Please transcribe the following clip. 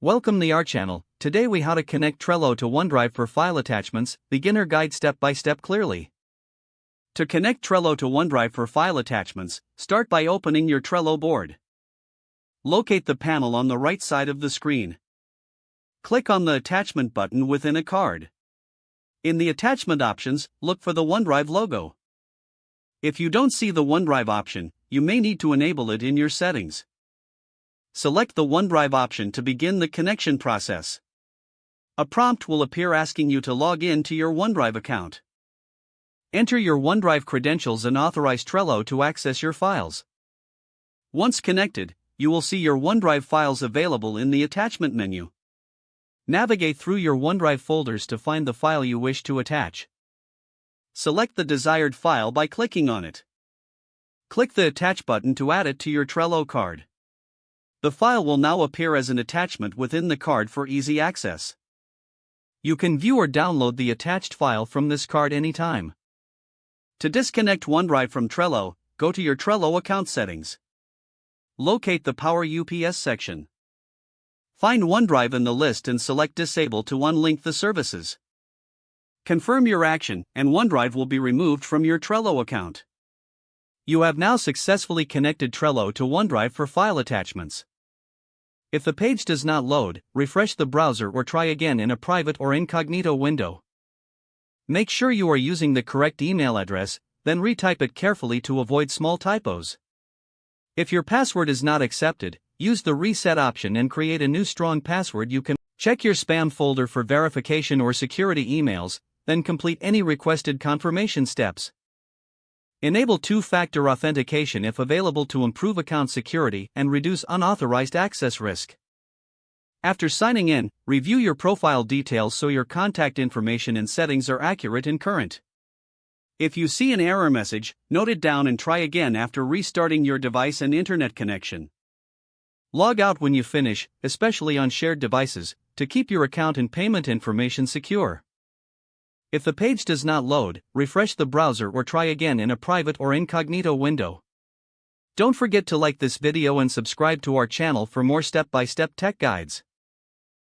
Welcome to our channel. Today we how to connect Trello to OneDrive for file attachments, beginner guide step by step clearly. To connect Trello to OneDrive for file attachments, start by opening your Trello board. Locate the panel on the right side of the screen. Click on the attachment button within a card. In the attachment options, look for the OneDrive logo. If you don't see the OneDrive option, you may need to enable it in your settings. Select the OneDrive option to begin the connection process. A prompt will appear asking you to log in to your OneDrive account. Enter your OneDrive credentials and authorize Trello to access your files. Once connected, you will see your OneDrive files available in the attachment menu. Navigate through your OneDrive folders to find the file you wish to attach. Select the desired file by clicking on it. Click the Attach button to add it to your Trello card. The file will now appear as an attachment within the card for easy access. You can view or download the attached file from this card anytime. To disconnect OneDrive from Trello, go to your Trello account settings. Locate the Power UPS section. Find OneDrive in the list and select Disable to unlink the services. Confirm your action, and OneDrive will be removed from your Trello account. You have now successfully connected Trello to OneDrive for file attachments. If the page does not load, refresh the browser or try again in a private or incognito window. Make sure you are using the correct email address, then retype it carefully to avoid small typos. If your password is not accepted, use the reset option and create a new strong password. You can check your spam folder for verification or security emails, then complete any requested confirmation steps. Enable two-factor authentication if available to improve account security and reduce unauthorized access risk. After signing in, review your profile details so your contact information and settings are accurate and current. If you see an error message, note it down and try again after restarting your device and internet connection. Log out when you finish, especially on shared devices, to keep your account and payment information secure. If the page does not load, refresh the browser or try again in a private or incognito window. Don't forget to like this video and subscribe to our channel for more step-by-step tech guides.